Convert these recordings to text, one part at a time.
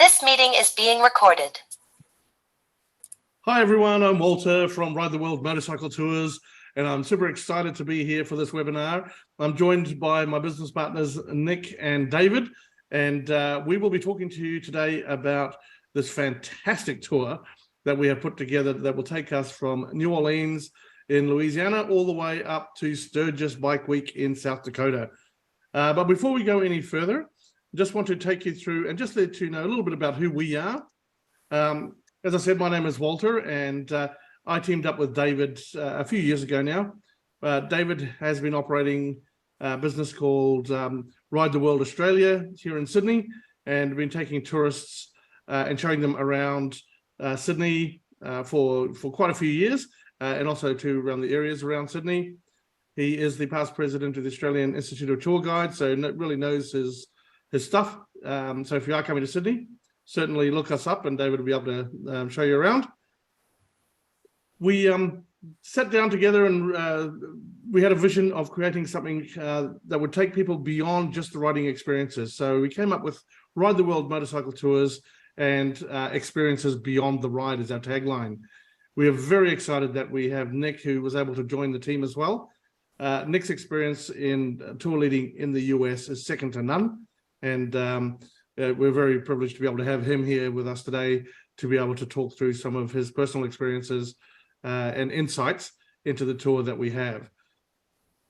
This meeting is being recorded. Hi everyone, I'm Walter from Ride the World Motorcycle Tours, and I'm super excited to be here for this webinar. I'm joined by my business partners, Nick and David, and we will be talking to you today about this fantastic tour that we have put together that will take us from New Orleans in Louisiana all the way up to Sturgis Bike Week in South Dakota. But before we go any further, I just want to take you through and just let you know a little bit about who we are. As I said, my name is Walter, and I teamed up with David a few years ago now. David has been operating a business called Ride the World Australia here in Sydney, and been taking tourists and showing them around Sydney for quite a few years, and also to around the areas around Sydney. He is the past president of the Australian Institute of Tour Guides, so really knows his stuff. So if you are coming to Sydney, certainly look us up and David will be able to show you around. We sat down together and we had a vision of creating something that would take people beyond just the riding experiences. So we came up with Ride the World Motorcycle Tours and experiences beyond the ride is our tagline. We are very excited that we have Nick, who was able to join the team as well. Nick's experience in tour leading in the US is second to none. And we're very privileged to be able to have him here with us today to be able to talk through some of his personal experiences and insights into the tour that we have.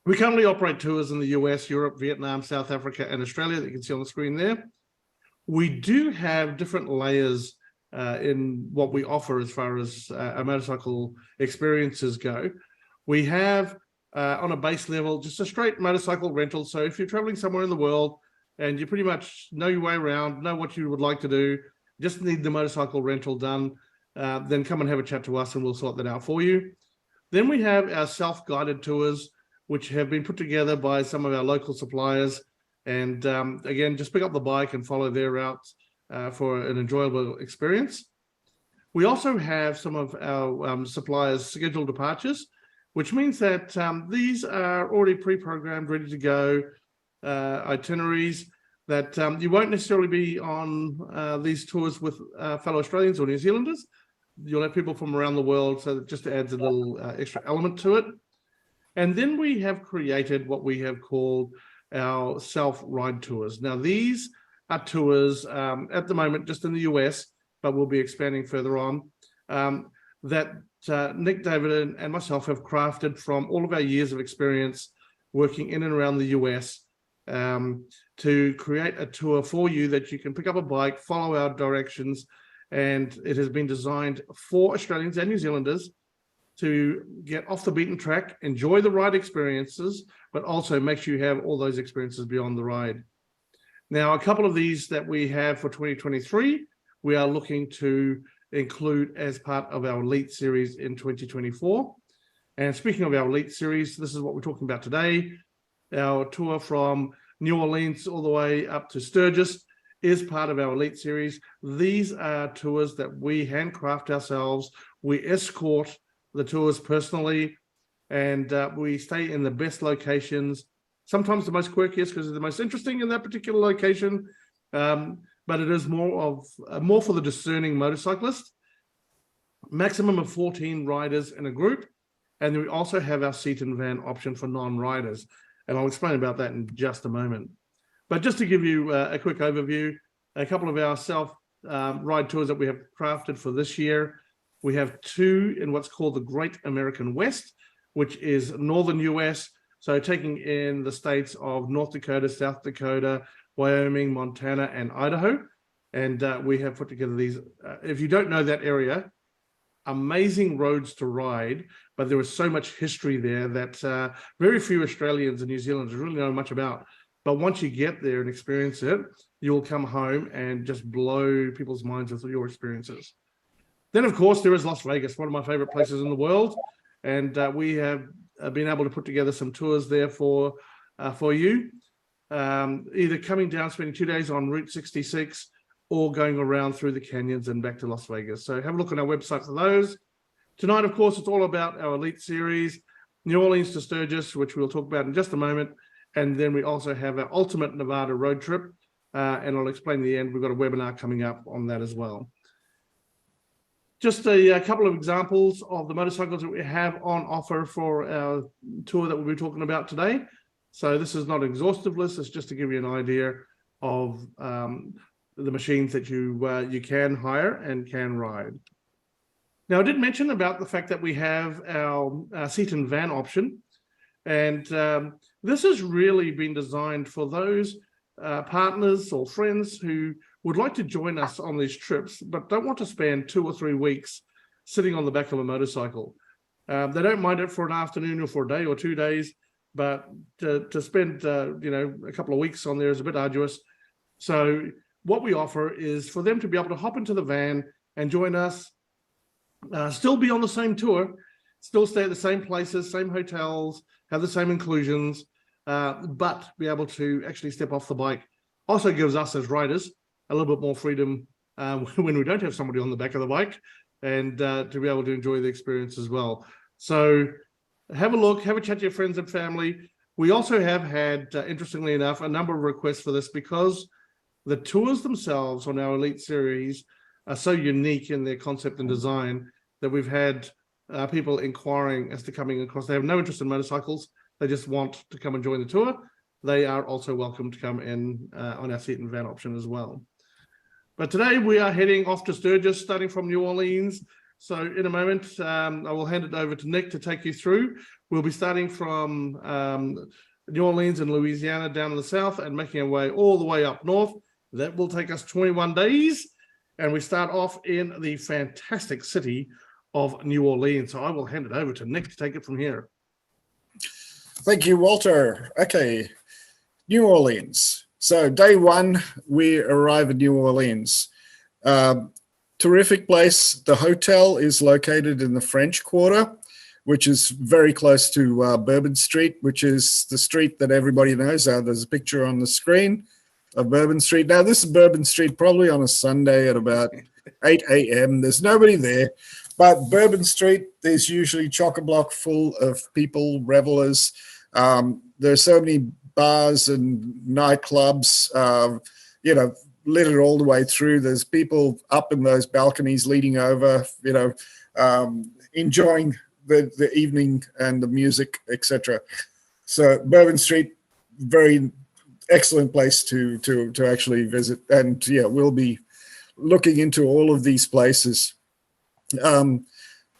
We currently operate tours in the US, Europe, Vietnam, South Africa, and Australia that you can see on the screen there. We do have different layers in what we offer as far as our motorcycle experiences go. We have on a base level just a straight motorcycle rental. So if you're traveling somewhere in the world and you pretty much know your way around, know what you would like to do, just need the motorcycle rental done, then come and have a chat to us and we'll sort that out for you. Then we have our self-guided tours, which have been put together by some of our local suppliers. And again, just pick up the bike and follow their routes for an enjoyable experience. We also have some of our suppliers' scheduled departures, which means that these are already pre-programmed, ready to go itineraries that you won't necessarily be on these tours with fellow Australians or New Zealanders. You'll have people from around the world, so that just adds a little extra element to it. And then we have created what we have called our self-ride tours. Now, these are tours at the moment just in the US, but we'll be expanding further on, that Nick, David, and myself have crafted from all of our years of experience working in and around the US to create a tour for you that you can pick up a bike, follow our directions, and it has been designed for Australians and New Zealanders to get off the beaten track, enjoy the ride experiences, but also make sure you have all those experiences beyond the ride. Now, a couple of these that we have for 2023, we are looking to include as part of our Elite Series in 2024. And speaking of our Elite Series, this is what we're talking about today. Our tour from New Orleans all the way up to Sturgis is part of our Elite Series. These are tours that we handcraft ourselves. We escort the tours personally, and we stay in the best locations, sometimes the most quirkiest because they're the most interesting in that particular location, but it is more for the discerning motorcyclist. Maximum of 14 riders in a group, and then we also have our seat and van option for non-riders, and I'll explain about that in just a moment. But just to give you a quick overview, a couple of our self-ride tours that we have crafted for this year. We have two in what's called the Great American West, which is northern US, so taking in the states of North Dakota, South Dakota, Wyoming, Montana, and Idaho. And we have put together these. If you don't know that area, amazing roads to ride, but there is so much history there that very few Australians and New Zealanders really know much about. But once you get there and experience it, you'll come home and just blow people's minds with your experiences. Then, of course, there is Las Vegas, one of my favorite places in the world. And we have been able to put together some tours there for you, either coming down, spending 2 days on Route 66, or going around through the canyons and back to Las Vegas. So have a look on our website for those. Tonight, of course, it's all about our Elite Series, New Orleans to Sturgis, which we'll talk about in just a moment. And then we also have our Ultimate Nevada road trip, and I'll explain in the end. We've got a webinar coming up on that as well. Just a couple of examples of the motorcycles that we have on offer for our tour that we'll be talking about today. So this is not an exhaustive list, it's just to give you an idea of the machines that you can hire and can ride. Now, I did mention about the fact that we have our seat and van option, and this has really been designed for those partners or friends who would like to join us on these trips, but don't want to spend 2 or 3 weeks sitting on the back of a motorcycle. They don't mind it for an afternoon or for a day or 2 days, but to spend a couple of weeks on there is a bit arduous. So what we offer is for them to be able to hop into the van and join us, still be on the same tour, still stay at the same places, same hotels, have the same inclusions, but be able to actually step off the bike. Also gives us as riders a little bit more freedom when we don't have somebody on the back of the bike, and to be able to enjoy the experience as well. So have a look, have a chat to your friends and family. We also have had, interestingly enough, a number of requests for this because the tours themselves on our Elite series are so unique in their concept and design that we've had people inquiring as to coming across. They have no interest in motorcycles. They just want to come and join the tour. They are also welcome to come in on our seat and van option as well. But today we are heading off to Sturgis, starting from New Orleans. So in a moment, I will hand it over to Nick to take you through. We'll be starting from New Orleans and Louisiana down in the south and making our way all the way up north. That will take us 21 days. And we start off in the fantastic city of New Orleans. So I will hand it over to Nick to take it from here. Thank you, Walter. Okay, New Orleans. So day one, we arrive in New Orleans. Terrific place. The hotel is located in the French Quarter, which is very close to Bourbon Street, which is the street that everybody knows. There's a picture on the screen of Bourbon Street. Now, this is Bourbon Street probably on a Sunday at about 8 a.m. There's nobody there. But Bourbon Street is usually chock-a-block full of people, revelers. There are so many bars and nightclubs, littered all the way through. There's people up in those balconies leaning over, enjoying the evening and the music, etc. So Bourbon Street, very excellent place to actually visit. And yeah, we'll be looking into all of these places.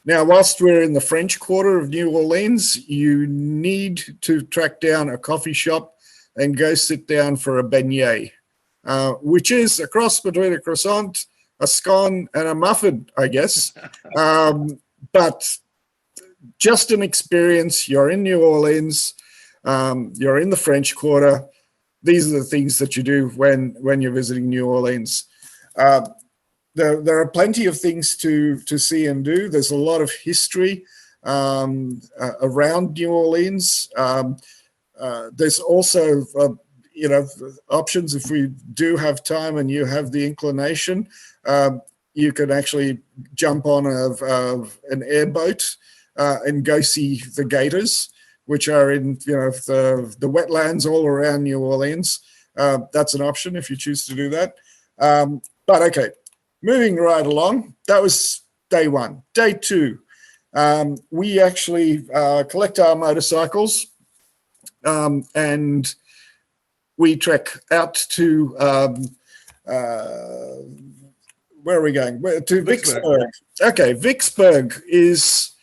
Now, whilst we're in the French Quarter of New Orleans, you need to track down a coffee shop and go sit down for a beignet, which is a cross between a croissant, a scone, and a muffin, I guess. But just an experience. You're in New Orleans. You're in the French Quarter. These are the things that you do when you're visiting New Orleans. There are plenty of things to see and do. There's a lot of history around New Orleans. There's also, options if we do have time and you have the inclination. You can actually jump on an airboat and go see the gators, which are in the wetlands all around New Orleans. That's an option if you choose to do that. But okay. Moving right along, that was day one. Day two, we actually collect our motorcycles and we trek out to, where are we going? To Vicksburg. Okay, Vicksburg is,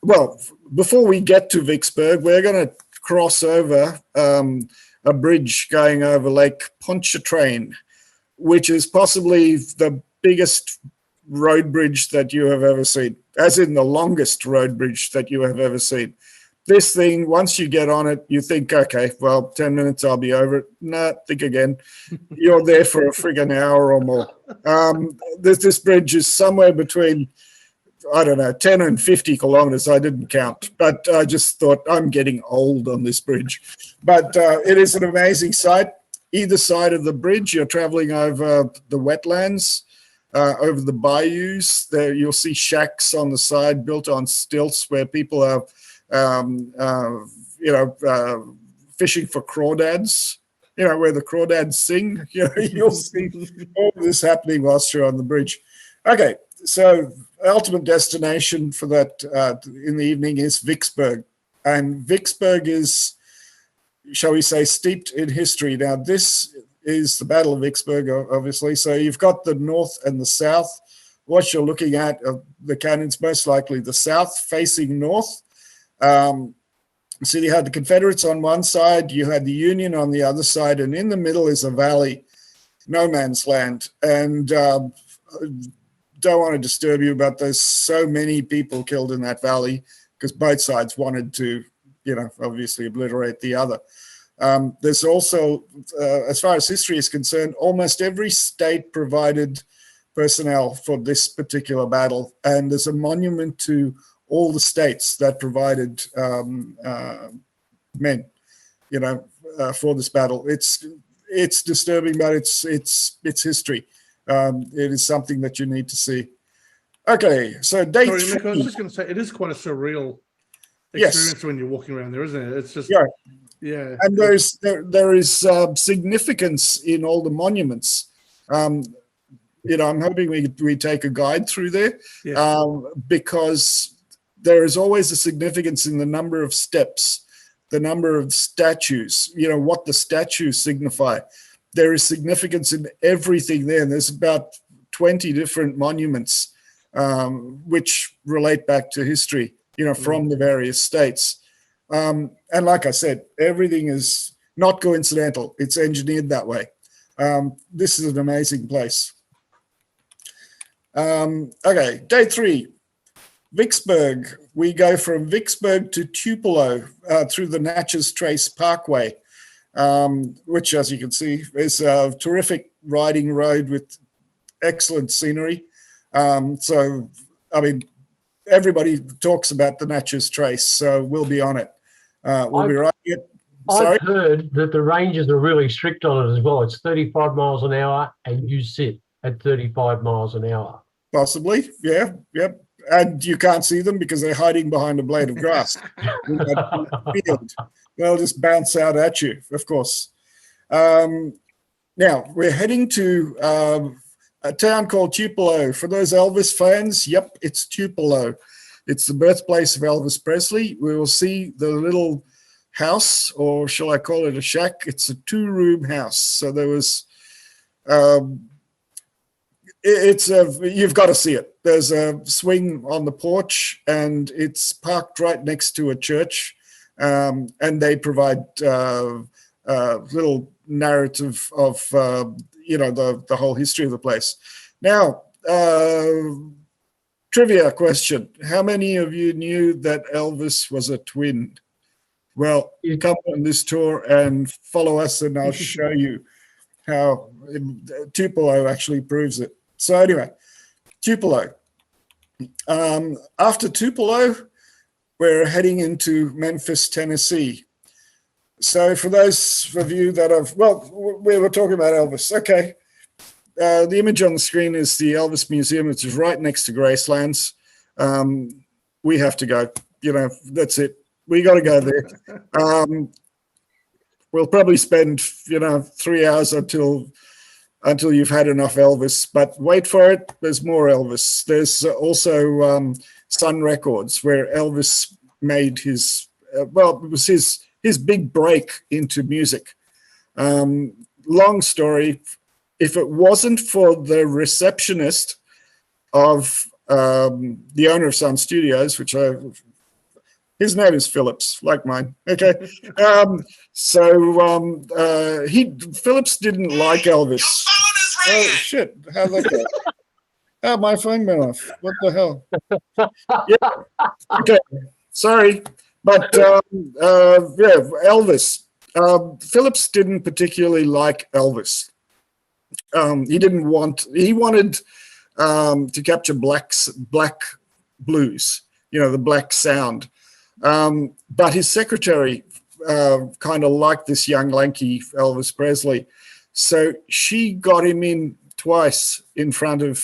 well, before we get to Vicksburg, we're going to cross over a bridge going over Lake Pontchartrain, which is possibly the biggest road bridge that you have ever seen, as in the longest road bridge that you have ever seen. This thing, once you get on it, you think, okay, well, 10 minutes, I'll be over it. No, think again. You're there for a friggin' hour or more. This bridge is somewhere between, I don't know, 10 and 50 kilometers. I didn't count, but I just thought I'm getting old on this bridge. But it is an amazing sight. Either side of the bridge, you're traveling over the wetlands, over the bayous. There you'll see shacks on the side built on stilts where people are, fishing for crawdads. where the crawdads sing. You'll see all this happening whilst you're on the bridge. Okay, so ultimate destination for that in the evening is Vicksburg. And Vicksburg is, shall we say, steeped in history. Now, this is the Battle of Vicksburg, obviously. So you've got the north and the south. What you're looking at, the cannons, most likely the south facing north. So you had the Confederates on one side, you had the Union on the other side, and in the middle is a valley, no man's land. And don't want to disturb you, but there's so many people killed in that valley because both sides wanted to, obviously obliterate the other. There's also, as far as history is concerned, almost every state provided personnel for this particular battle, and there's a monument to all the states that provided men, for this battle. It's disturbing, but it's history. It is something that you need to see. Okay, so day Sorry, three. Nick, I was just going to say, it is quite a surreal experience when you're walking around there, isn't it? It's just, yeah. And there is significance in all the monuments. I'm hoping we take a guide through there, because there is always a significance in the number of steps, the number of statues, what the statues signify. There is significance in everything there. And there's about 20 different monuments which relate back to history, from the various states. And like I said, everything is not coincidental. It's engineered that way. This is an amazing place. Okay, day three. Vicksburg. We go from Vicksburg to Tupelo through the Natchez Trace Parkway, which, as you can see, is a terrific riding road with excellent scenery. So, I mean, everybody talks about the Natchez Trace, so we'll be on it. We'll be riding it. Sorry? I've heard that the rangers are really strict on it as well. It's 35 miles an hour, and you sit at 35 miles an hour. Possibly, yeah, yep. And you can't see them because they're hiding behind a blade of grass. They'll just bounce out at you, of course. Now, we're heading to a town called Tupelo. For those Elvis fans, yep, it's Tupelo. It's the birthplace of Elvis Presley. We will see the little house, or shall I call it a shack? It's a 2-room house. So there was... you've got to see it. There's a swing on the porch, and it's parked right next to a church, and they provide little narrative of the whole history of the place. Now, trivia question: how many of you knew that Elvis was a twin? Well, come on this tour and follow us, and I'll show you how Tupelo actually proves it. So anyway, Tupelo. After Tupelo, we're heading into Memphis, Tennessee. So for those of you that have, we were talking about Elvis. Okay. The image on the screen is the Elvis Museum, which is right next to Gracelands. We have to go. That's it. We got to go there. We'll probably spend, 3 hours until you've had enough Elvis, but wait for it. There's more Elvis. There's also Sun Records, where Elvis made his, it was his big break into music. Long story. If it wasn't for the receptionist of the owner of Sun Studios, his name is Phillips, like mine. Okay. Phillips didn't like Elvis. Oh, shit. How'd that go? Oh, my phone went off. What the hell? Yeah. Okay. Sorry. But, Elvis. Phillips didn't particularly like Elvis. He wanted to capture black blues, the black sound. But his secretary kind of liked this young, lanky Elvis Presley. So she got him in twice in front of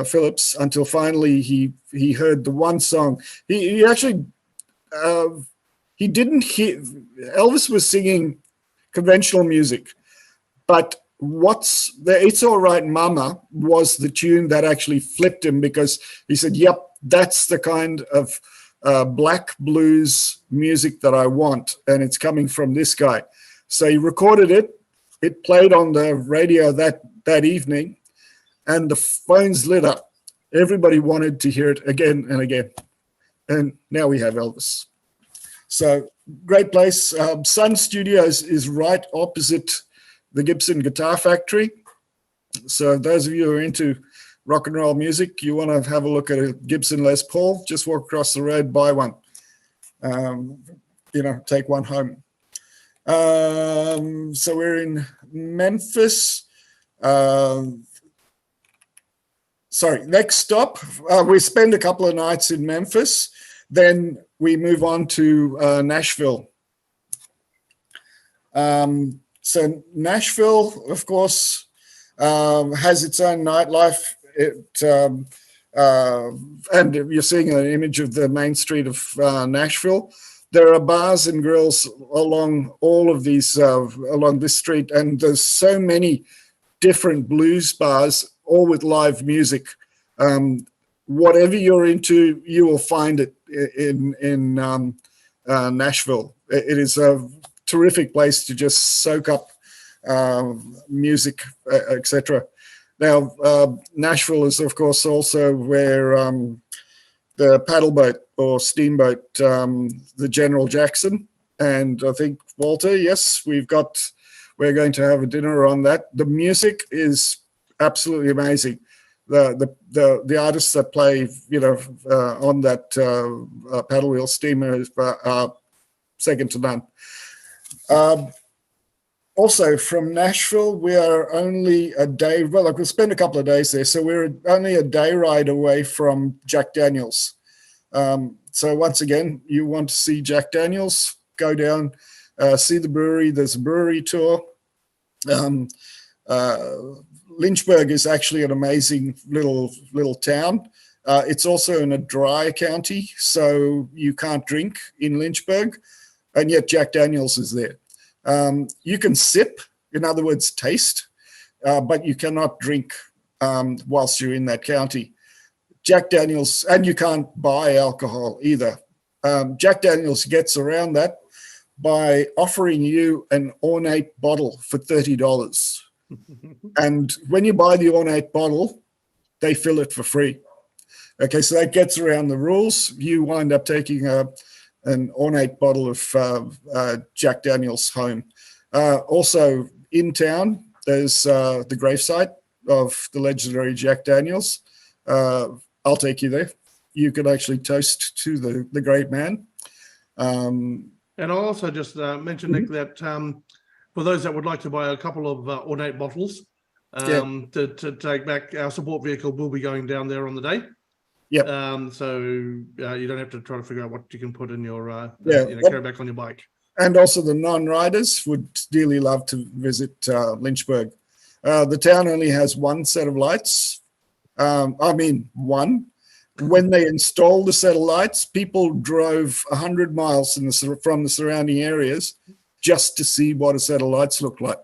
Phillips until finally he heard the one song. He actually, he didn't hear, Elvis was singing conventional music. But what's the It's All Right Mama was the tune that actually flipped him, because he said, yep, that's the kind of black blues music that I want, and it's coming from this guy. So he recorded it. It played on the radio that evening, and the phones lit up. Everybody wanted to hear it again and again. And now we have Elvis. So great place. Sun Studios is right opposite the Gibson Guitar Factory. So those of you who are into rock and roll music, you want to have a look at a Gibson Les Paul, just walk across the road, buy one. Take one home. So we're in Memphis. Next stop, we spend a couple of nights in Memphis. Then we move on to Nashville. So Nashville, of course, has its own nightlife. And you're seeing an image of the main street of Nashville. There are bars and grills along all of these, along this street, and there's so many different blues bars, all with live music. Whatever you're into, you will find it in Nashville. It is a terrific place to just soak up music, etc. Now, Nashville is, of course, also where the paddle boat or steamboat, the General Jackson, and I think, Walter, yes, we're going to have a dinner on that. The music is absolutely amazing. The artists that play, on that paddle wheel steamer are second to none. Also, from Nashville, we are only a day, we'll spend a couple of days there, so we're only a day ride away from Jack Daniels. So once again, you want to see Jack Daniels, go down, see the brewery. There's a brewery tour. Lynchburg is actually an amazing little town. It's also in a dry county, so you can't drink in Lynchburg, and yet Jack Daniels is there. You can sip, in other words, taste, but you cannot drink whilst you're in that county. Jack Daniels, and you can't buy alcohol either. Jack Daniels gets around that by offering you an ornate bottle for $30. And when you buy the ornate bottle, they fill it for free. Okay, so that gets around the rules. You wind up taking an ornate bottle of Jack Daniels home. Also in town, there's the gravesite of the legendary Jack Daniels. I'll take you there. You could actually toast to the great man. And I'll also just mention, Nick, that for those that would like to buy a couple of ornate bottles to take back, our support vehicle will be going down there on the day. Yep. So you don't have to try to figure out what you can put in your carry back on your bike. And also the non-riders would dearly love to visit Lynchburg. The town only has one set of lights. One. When they installed the set of lights, people drove 100 miles from the surrounding areas just to see what a set of lights looked like.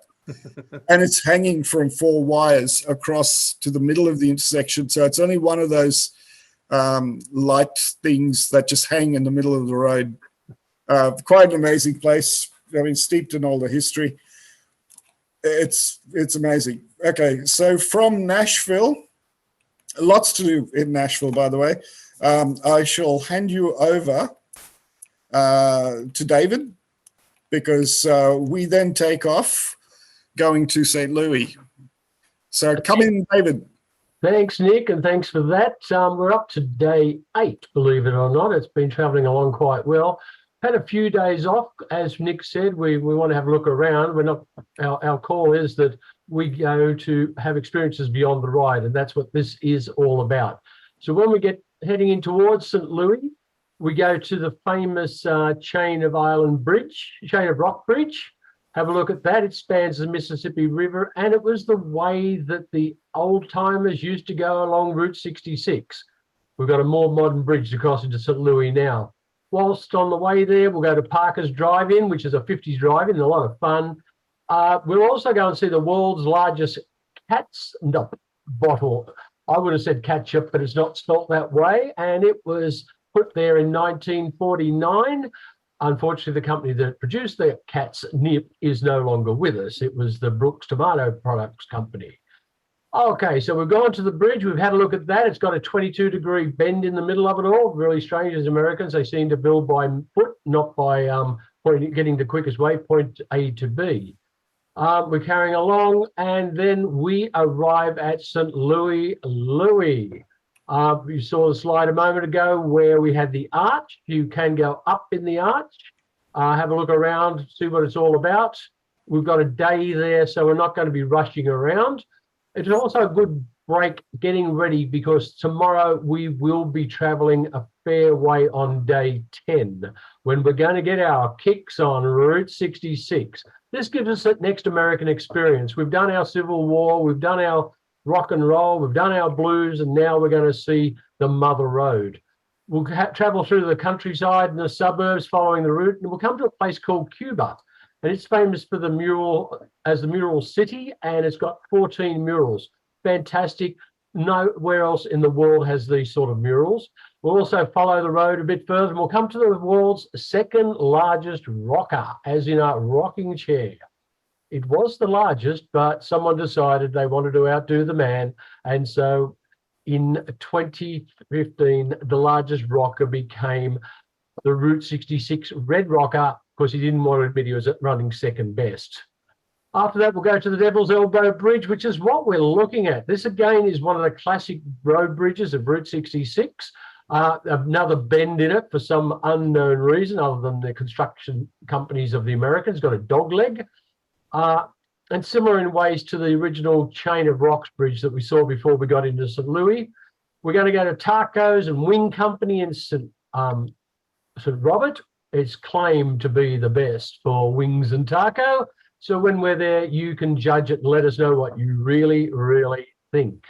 And it's hanging from 4 wires across to the middle of the intersection. So it's only one of those light things that just hang in the middle of the road. Quite an amazing place. Steeped in all the history. It's amazing. Okay, so from Nashville, lots to do in Nashville, by the way. I shall hand you over to David, because we then take off going to St. Louis. So come in, David. Thanks, Nick, and thanks for that. We're up to day 8, believe it or not. It's been travelling along quite well. Had a few days off. As Nick said, we want to have a look around. We're not. Our call is that we go to have experiences beyond the ride, and that's what this is all about. So when we get heading in towards St. Louis, we go to the famous chain of rock bridge. Have a look at that. It spans the Mississippi River, and it was the way that the old timers used to go along Route 66. We've got a more modern bridge to cross into St. Louis now. Whilst on the way there, we'll go to Parker's Drive-In, which is a 50s drive-in, a lot of fun. We'll also go and see the world's largest bottle. I would have said ketchup, but it's not spelt that way. And it was put there in 1949. Unfortunately, the company that produced the cat's nip is no longer with us. It was the Brooks Tomato Products Company. Okay, so we've gone to the bridge. We've had a look at that. It's got a 22-degree bend in the middle of it all. Really strange as Americans. They seem to build by foot, not by getting the quickest way, point A to B. We're carrying along, and then we arrive at St. Louis. You saw the slide a moment ago where we had the arch. You can go up in the arch, have a look around, see what it's all about. We've got a day there, so we're not going to be rushing around. It's also a good break getting ready because tomorrow we will be traveling a fair way on day 10 when we're going to get our kicks on Route 66. This gives us that next American experience. We've done our Civil War, we've done our rock and roll, we've done our blues, and now we're going to see the Mother Road. We'll travel through the countryside and the suburbs following the route, and we'll come to a place called Cuba. And it's famous for the mural city, and it's got 14 murals. Fantastic. Nowhere else in the world has these sort of murals. We'll also follow the road a bit further, and we'll come to the world's second largest rocker, as in a rocking chair. It was the largest, but someone decided they wanted to outdo the man. And so in 2015, the largest rocker became the Route 66 Red Rocker, because he didn't want to admit he was running second best. After that, we'll go to the Devil's Elbow Bridge, which is what we're looking at. This, again, is one of the classic road bridges of Route 66. Another bend in it for some unknown reason, other than the construction companies of the Americans, got a dog leg. And similar in ways to the original Chain of Rocks bridge that we saw before we got into St. Louis. We're going to go to Tacos and Wing Company in St. Robert. It's claimed to be the best for wings and taco. So when we're there, you can judge it and let us know what you really, really think.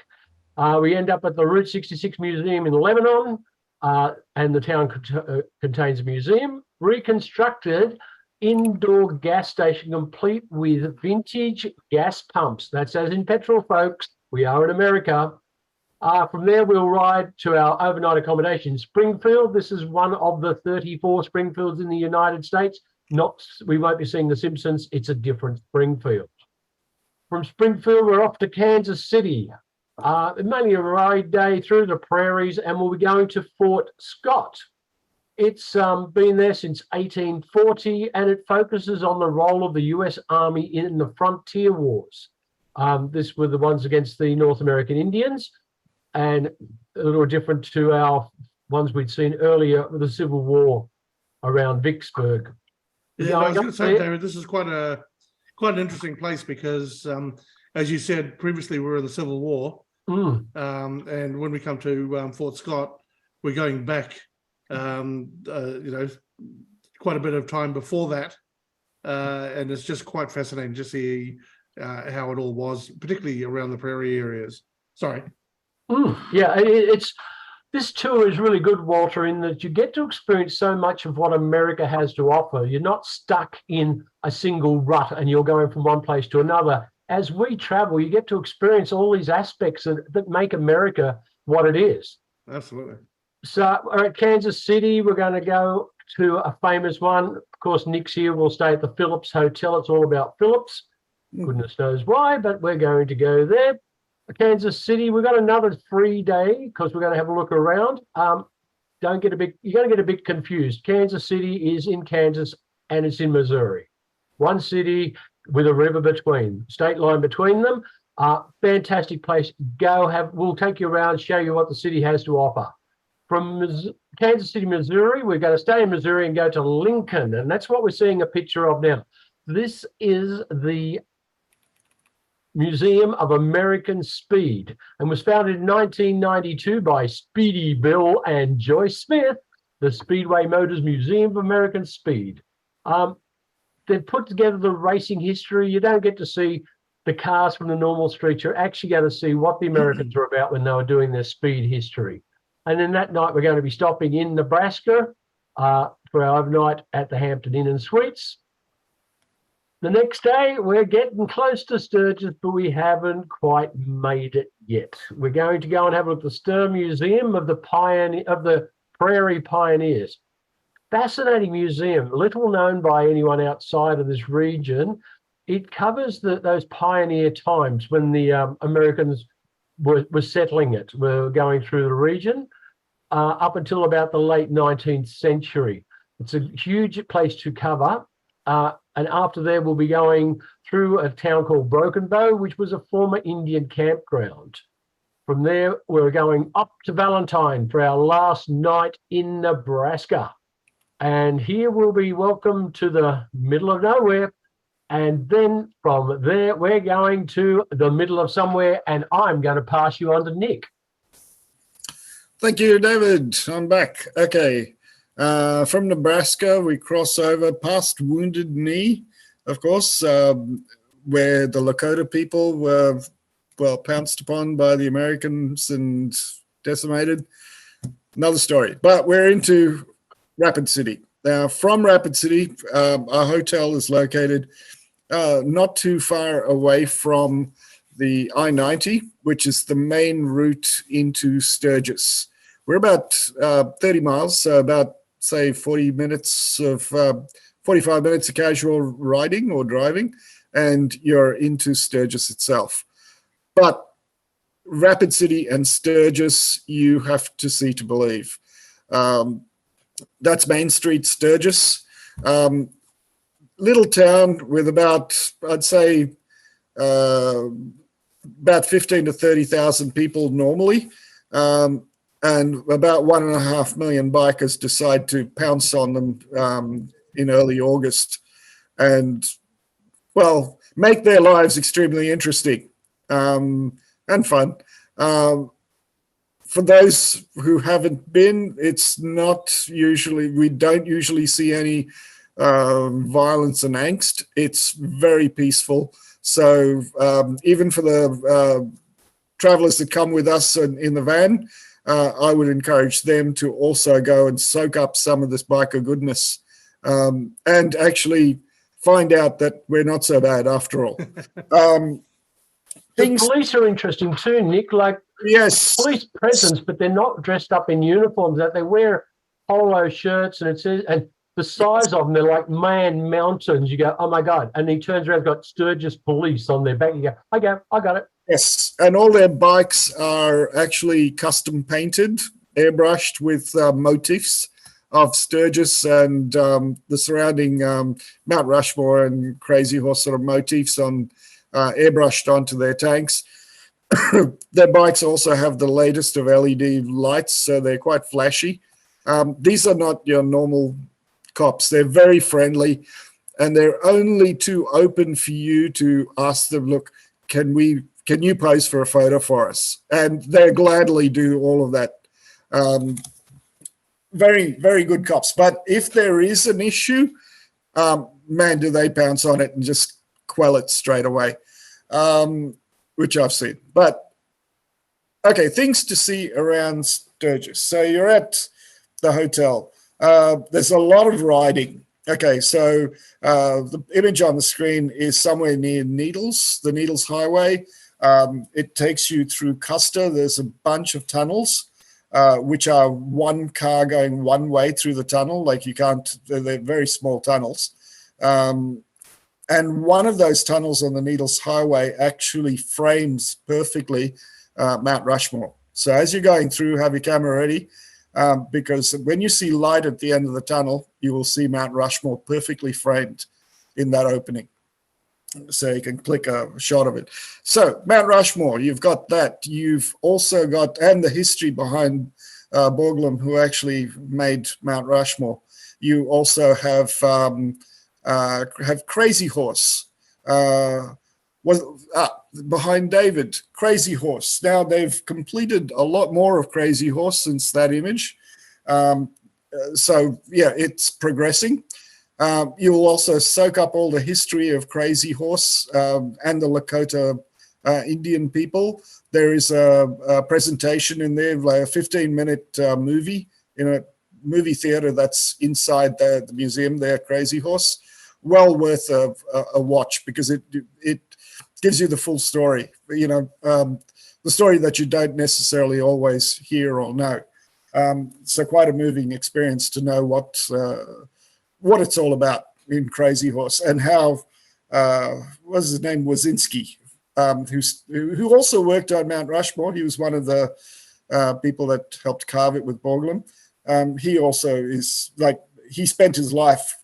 We end up at the Route 66 Museum in Lebanon, and the town contains a museum, reconstructed indoor gas station complete with vintage gas pumps. That's as in petrol, folks. We are in America. From there, we'll ride to our overnight accommodation in Springfield. This is one of the 34 Springfields in the United States. We won't be seeing The Simpsons. It's a different Springfield. From Springfield, we're off to Kansas City. Mainly a ride day through the prairies, and we'll be going to Fort Scott. It's been there since 1840, and it focuses on the role of the U.S. Army in the frontier wars. This were the ones against the North American Indians, and a little different to our ones we'd seen earlier with the Civil War around Vicksburg. Yeah, I was going to say, David, this is quite an interesting place because, as you said previously, we were in the Civil War, and when we come to Fort Scott, we're going back, quite a bit of time before that, and it's just quite fascinating to see how it all was, particularly around the prairie areas. Sorry. Yeah, this tour is really good, Walter, in that you get to experience so much of what America has to offer. You're not stuck in a single rut and you're going from one place to another. As we travel, you get to experience all these aspects that make America what it is. Absolutely. So we're at Kansas City. We're going to go to a famous one. Of course, Nick's here. We'll stay at the Phillips Hotel. It's all about Phillips. Goodness knows why, but we're going to go there. Kansas City, we've got another 3 day because we're going to have a look around. You're going to get a bit confused. Kansas City is in Kansas and it's in Missouri. One city with a river between, state line between them. Fantastic place. We'll take you around, show you what the city has to offer. From Kansas City, Missouri, we're going to stay in Missouri and go to Lincoln, and that's what we're seeing a picture of now. This is the Museum of American Speed and was founded in 1992 by Speedy Bill and Joyce Smith, the Speedway Motors Museum of American Speed. They've put together the racing history. You don't get to see the cars from the normal streets. You're actually going to see what the Americans were about when they were doing their speed history. And then that night, we're going to be stopping in Nebraska for our overnight at the Hampton Inn and Suites. The next day, we're getting close to Sturgis, but we haven't quite made it yet. We're going to go and have a look at the Stir Museum of the Prairie Pioneers. Fascinating museum, little known by anyone outside of this region. It covers those pioneer times when the Americans were settling it, were going through the region up until about the late 19th century. It's a huge place to cover. And after there, we'll be going through a town called Broken Bow, which was a former Indian campground. From there, we're going up to Valentine for our last night in Nebraska. And here we'll be welcome to the middle of nowhere. And then from there, we're going to the middle of somewhere, and I'm going to pass you on to Nick. Thank you, David. I'm back. Okay. From Nebraska, we cross over past Wounded Knee, of course, where the Lakota people were, well, pounced upon by the Americans and decimated. Another story. But we're into Rapid City. Now, from Rapid City, our hotel is located not too far away from the I-90, which is the main route into Sturgis. We're about 30 miles, so about, say, 45 minutes of casual riding or driving, and you're into Sturgis itself. But Rapid City and Sturgis, you have to see to believe. That's Main Street, Sturgis. Little town with about, I'd say, about 15 to 30,000 people normally. And about 1.5 million bikers decide to pounce on them in early August and, well, make their lives extremely interesting and fun. For those who haven't been, it's not usually, we don't usually see any violence and angst. It's very peaceful. So even for the travelers that come with us in the van, I would encourage them to also go and soak up some of this biker goodness and actually find out that we're not so bad after all. The police are interesting too, Nick. Like, yes, police presence, but they're not dressed up in uniforms. That they wear polo shirts, and it says, and the size of them, they're like man mountains. You go, oh my god! And he turns around, got Sturgis police on their back. You go, I got it. Yes, and all their bikes are actually custom painted, airbrushed with motifs of Sturgis and the surrounding Mount Rushmore and Crazy Horse sort of motifs on airbrushed onto their tanks. Their bikes also have the latest of LED lights, so they're quite flashy. These are not your normal cops. They're very friendly, and they're only too open for you to ask them, look, can you pose for a photo for us? And they gladly do all of that. Very, very good cops. But if there is an issue, man, do they pounce on it and just quell it straight away, which I've seen. But, okay, things to see around Sturgis. So you're at the hotel. There's a lot of riding. Okay, so the image on the screen is somewhere near Needles, the Needles Highway. It takes you through Custer. There's a bunch of tunnels, which are one car going one way through the tunnel. Like you can't, they're very small tunnels. And one of those tunnels on the Needles Highway actually frames perfectly Mount Rushmore. So as you're going through, have your camera ready, because when you see light at the end of the tunnel, you will see Mount Rushmore perfectly framed in that opening. So you can click a shot of it. So Mount Rushmore, you've got that. You've also got, and the history behind Borglum, who actually made Mount Rushmore. You also have Crazy Horse. Behind David, Crazy Horse. Now they've completed a lot more of Crazy Horse since that image. So yeah, it's progressing. You will also soak up all the history of Crazy Horse and the Lakota Indian people. There is a presentation in there, like a 15-minute movie in a movie theater that's inside the museum there, Crazy Horse, well worth a watch, because it gives you the full story. The story that you don't necessarily always hear or know. So quite a moving experience to know what it's all about in Crazy Horse, and how what's his name, Wazinski, who also worked on Mount Rushmore. He was one of the people that helped carve it with Borglum. He also is he spent his life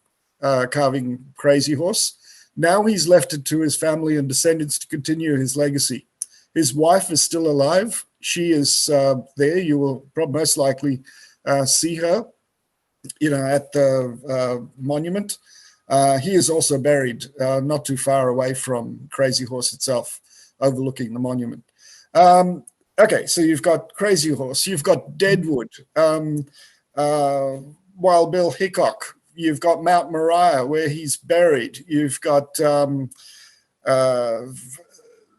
carving Crazy Horse. Now he's left it to his family and descendants to continue his legacy. His wife is still alive. She is there. You will most likely see her, at the monument. He is also buried not too far away from Crazy Horse itself, overlooking the monument. Okay, so you've got Crazy Horse. You've got Deadwood, Wild Bill Hickok. You've got Mount Moriah, where he's buried. You've got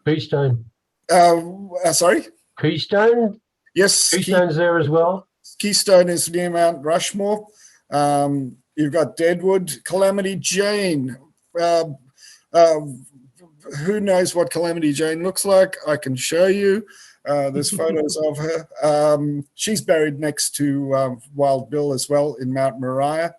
Keystone. Sorry? Keystone? Yes. Keystone's there as well. Keystone is near Mount Rushmore. You've got Deadwood. Calamity Jane. Who knows what Calamity Jane looks like? I can show you. There's photos of her. She's buried next to Wild Bill as well in Mount Moriah.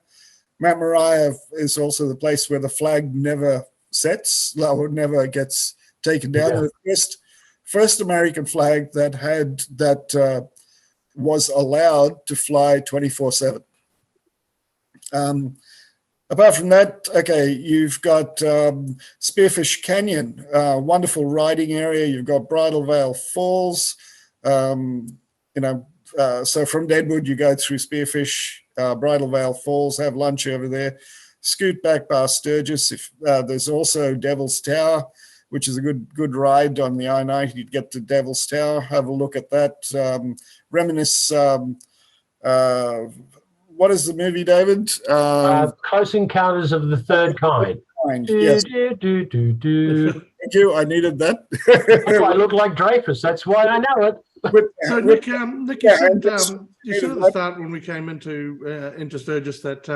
Mount Moriah is also the place where the flag never sets, or never gets taken down. Yeah. The first American flag that was allowed to fly 24/7. Apart from that, okay, you've got Spearfish Canyon, wonderful riding area. You've got Bridal Veil Falls. So from Deadwood, you go through Spearfish, Bridal Veil Falls, have lunch over there, scoot back past Sturgis. There's also Devil's Tower, which is a good ride on the I-90. You'd get to Devil's Tower, have a look at that, reminisce. What is the movie, David? Close Encounters of the Third Kind. Yes. Do. Thank you. I needed that. That's why I look like Dreyfus. That's why I know it. So Nick, you said at the start when we came into Sturgis that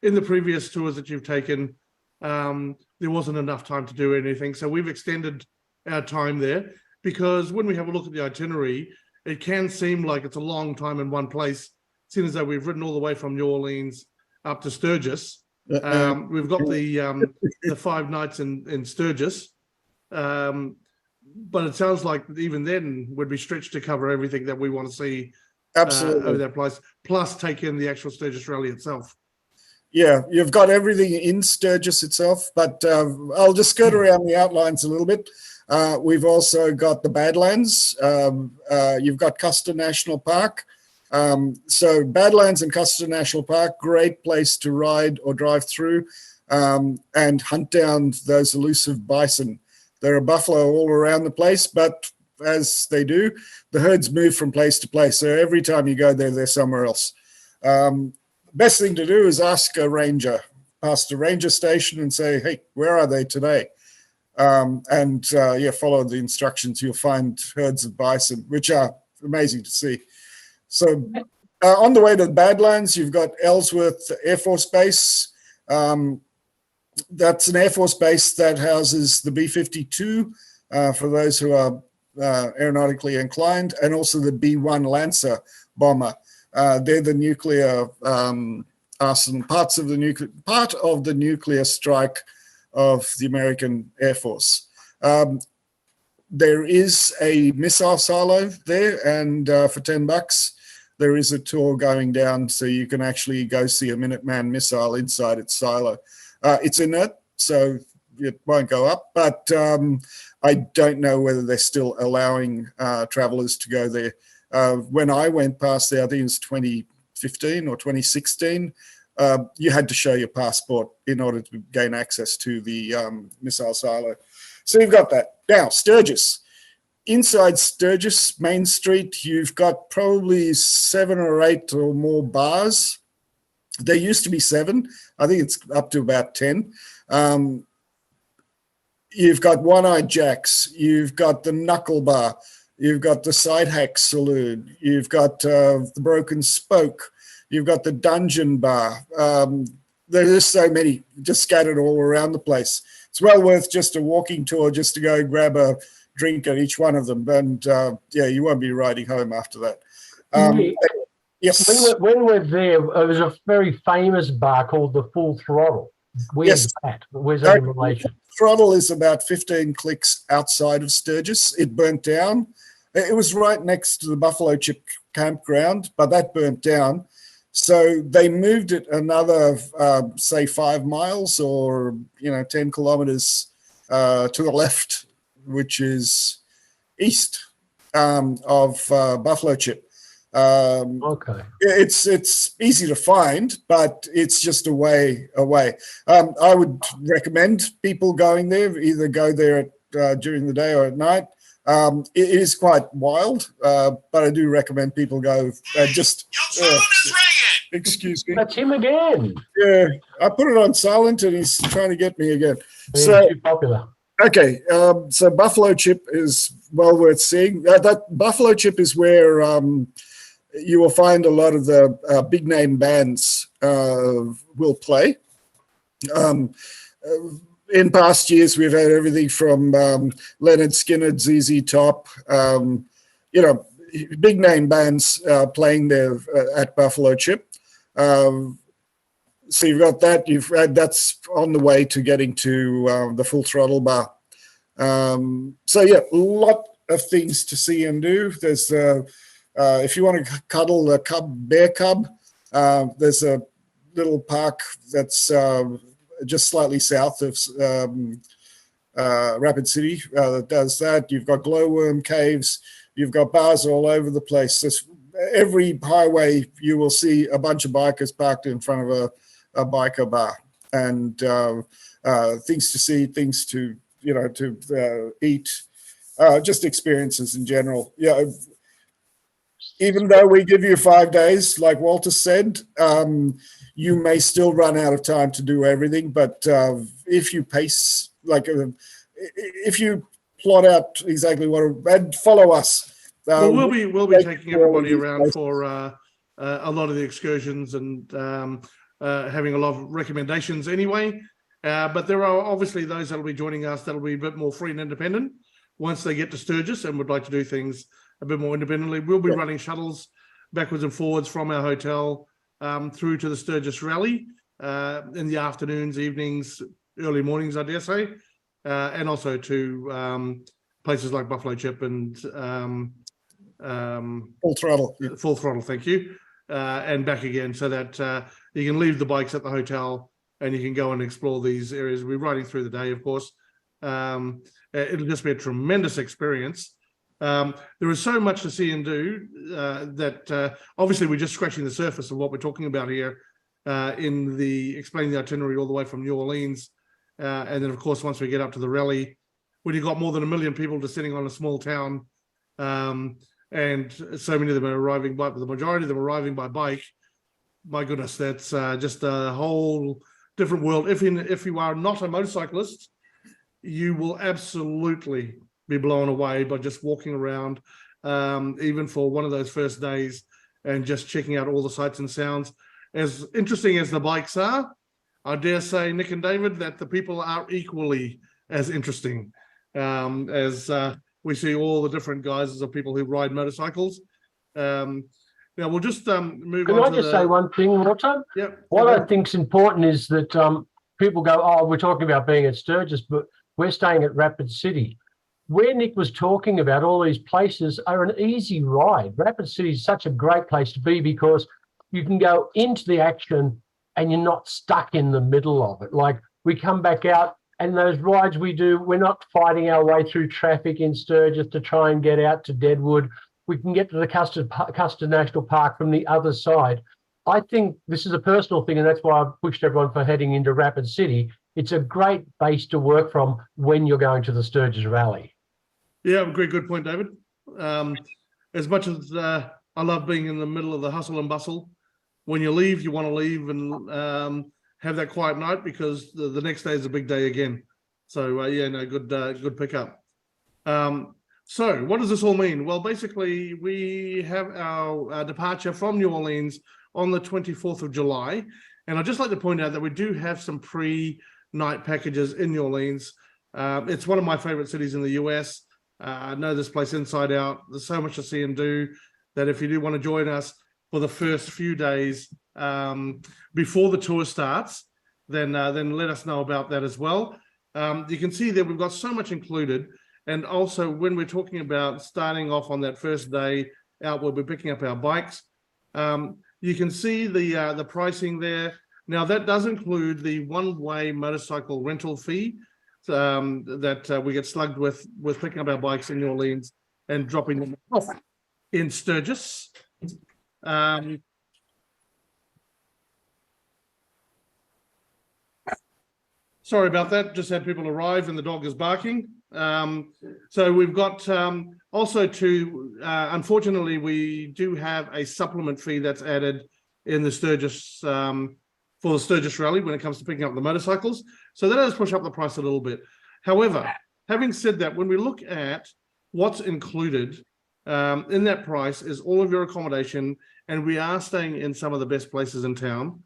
in the previous tours that you've taken, there wasn't enough time to do anything. So we've extended our time there, because when we have a look at the itinerary, it can seem like it's a long time in one place, seeing as though we've ridden all the way from New Orleans up to Sturgis. We've got the 5 nights in Sturgis. But it sounds like even then would be stretched to cover everything that we want to see over that place, plus take in the actual Sturgis Rally itself. Yeah, you've got everything in Sturgis itself, but I'll just skirt around the outlines a little bit. We've also got the Badlands. You've got Custer National Park. So Badlands and Custer National Park, great place to ride or drive through and hunt down those elusive bison. There are buffalo all around the place, but as they do, the herds move from place to place. So every time you go there, they're somewhere else. Best thing to do is ask a ranger, past a ranger station and say, hey, where are they today? Follow the instructions. You'll find herds of bison, which are amazing to see. So on the way to the Badlands, you've got Ellsworth Air Force Base. That's an Air Force base that houses the B-52 for those who are aeronautically inclined, and also the B-1 Lancer bomber. They're the nuclear arsenal, part of the nuclear strike of the American Air Force. There is a missile silo there, and for $10, there is a tour going down, so you can actually go see a Minuteman missile inside its silo. It's inert, so it won't go up, but I don't know whether they're still allowing travelers to go there. When I went past there, I think it was 2015 or 2016, you had to show your passport in order to gain access to the missile silo. So you've got that. Now, Sturgis. Inside Sturgis, Main Street, you've got probably 7 or 8 or more bars. There used to be 7. I think it's up to about 10. You've got One-Eyed Jacks. You've got the Knuckle Bar. You've got the Side Hack Saloon. You've got the Broken Spoke. You've got the Dungeon Bar. there's just so many just scattered all around the place. It's well worth just a walking tour just to go grab a drink at each one of them. And yeah, you won't be riding home after that. Nick, Yes. when we're there, there was a very famous bar called the Full Throttle. Where's that? Where's that in relation? Throttle is about 15 clicks outside of Sturgis. It burnt down. It was right next to the Buffalo Chip campground, but that burnt down. So they moved it another, say, 5 miles or 10 kilometers to the left, which is east of Buffalo Chip. Okay. It's easy to find, but it's just a way away. I would recommend people going there. Either go there during the day or at night. It is quite wild, but I do recommend people go. Excuse me. That's him again. Yeah, I put it on silent, and he's trying to get me again. He's So too popular. okay, so Buffalo Chip is well worth seeing. That Buffalo Chip is where you will find a lot of the big name bands will play. In past years, we've had everything from Leonard Skinner, ZZ Top, big name bands playing there at Buffalo Chip. So you've got that. That's on the way to getting to the Full Throttle bar. So yeah, a lot of things to see and do. There's if you want to cuddle a bear cub, there's a little park that's just slightly south of Rapid City that does that. You've got glowworm caves. You've got bars all over the place. Every highway you will see a bunch of bikers parked in front of a biker bar, and things to see, things to eat, just experiences in general. Yeah. Even though we give you 5 days, like Walter said, you may still run out of time to do everything. But if you pace, if you plot out exactly and follow us. Well, we'll be taking everybody around for a lot of the excursions and having a lot of recommendations anyway. But there are obviously those that'll be joining us that'll be a bit more free and independent once they get to Sturgis and would like to do things a bit more independently. We'll be running shuttles backwards and forwards from our hotel through to the Sturgis Rally in the afternoons, evenings, early mornings, I dare say, and also to places like Buffalo Chip and Full Throttle. Full Throttle, thank you, and back again, so that you can leave the bikes at the hotel and you can go and explore these areas. We're riding through the day, of course. It'll just be a tremendous experience. There is so much to see and do that obviously we're just scratching the surface of what we're talking about here in explaining the itinerary all the way from New Orleans. And then, of course, once we get up to the rally, when you've got more than 1 million people just sitting on a small town, and so many of them are arriving by, the majority of them arriving by bike, my goodness, that's just a whole different world. If you are not a motorcyclist, you will absolutely be blown away by just walking around, even for one of those first days, and just checking out all the sights and sounds. As interesting as the bikes are, I dare say, Nick and David, that the people are equally as interesting, as we see all the different guises of people who ride motorcycles. Now we'll just move on. Can I just say one thing, Walter? Yep. What I think's important is that people go, oh, we're talking about being at Sturgis, but we're staying at Rapid City. Where Nick was talking about, all these places are an easy ride. Rapid City is such a great place to be because you can go into the action and you're not stuck in the middle of it. Like, we come back out and those rides we do, we're not fighting our way through traffic in Sturgis to try and get out to Deadwood. We can get to the Custard National Park from the other side. I think this is a personal thing, and that's why I've pushed everyone for heading into Rapid City. It's a great base to work from when you're going to the Sturgis Rally. Yeah, good point, David. As much as I love being in the middle of the hustle and bustle, when you leave, you want to leave and have that quiet night, because the next day is a big day again. So yeah, no, good pickup. So what does this all mean? Well, basically, we have our departure from New Orleans on the 24th of July, And I'd just like to point out that we do have some pre-night packages in New Orleans. It's one of my favorite cities in the US. I know this place inside out. There's so much to see and do that if you do want to join us for the first few days before the tour starts, then let us know about that as well. You can see that we've got so much included. And also when we're talking about starting off on that first day out, we'll be picking up our bikes. You can see the pricing there. Now that does include the one-way motorcycle rental fee that we get slugged with picking up our bikes in New Orleans and dropping them off in Sturgis. Sorry about that, just had people arrive and the dog is barking. So we've got also unfortunately, we do have a supplement fee that's added in the Sturgis, for the Sturgis rally when it comes to picking up the motorcycles. So that does push up the price a little bit. However, having said that, when we look at what's included in that price is all of your accommodation, and we are staying in some of the best places in town.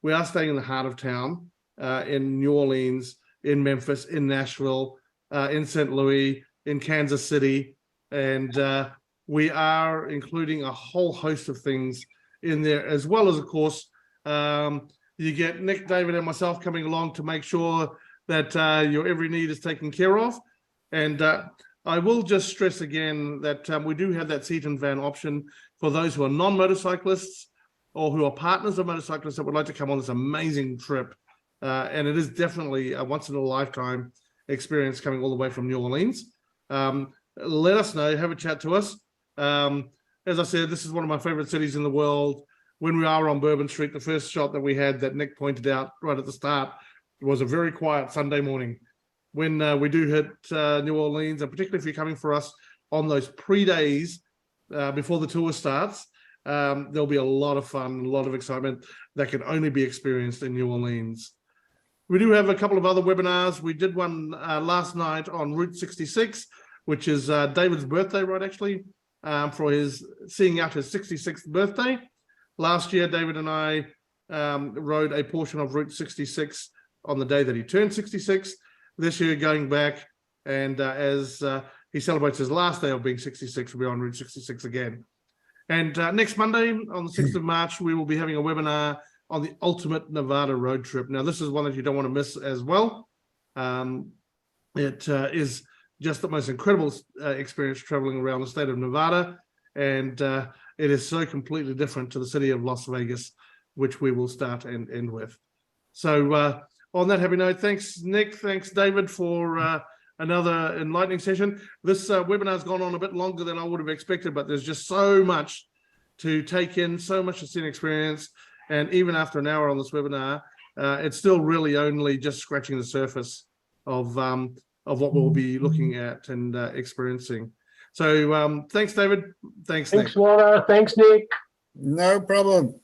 We are staying in the heart of town, in New Orleans, in Memphis, in Nashville, in St. Louis, in Kansas City, and we are including a whole host of things in there, as well as, of course, you get Nick, David, and myself coming along to make sure that your every need is taken care of. And I will just stress again that we do have that seat and van option for those who are non-motorcyclists or who are partners of motorcyclists that would like to come on this amazing trip. And it is definitely a once-in-a-lifetime experience coming all the way from New Orleans. Let us know, have a chat to us. As I said, this is one of my favorite cities in the world. When we are on Bourbon Street, the first shot that we had that Nick pointed out right at the start was a very quiet Sunday morning. When we do hit New Orleans, and particularly if you're coming for us on those pre-days before the tour starts, there'll be a lot of fun, a lot of excitement that can only be experienced in New Orleans. We do have a couple of other webinars. We did one last night on Route 66, which is David's birthday, right, actually, for his seeing out his 66th birthday. Last year, David and I rode a portion of Route 66 on the day that he turned 66. This year, going back, and as he celebrates his last day of being 66, we'll be on Route 66 again. And next Monday, on the 6th of March, we will be having a webinar on the ultimate Nevada road trip. Now, this is one that you don't want to miss as well. It is just the most incredible experience traveling around the state of Nevada, and it is so completely different to the city of Las Vegas, which we will start and end with. So on that happy note, thanks, Nick. Thanks, David, for another enlightening session. This webinar has gone on a bit longer than I would have expected, but there's just so much to take in, so much to see and experience. And even after an hour on this webinar, it's still really only just scratching the surface of what we'll be looking at and experiencing. So thanks, David. Thanks, Nick. Thanks, Laura. Thanks, Nick. No problem.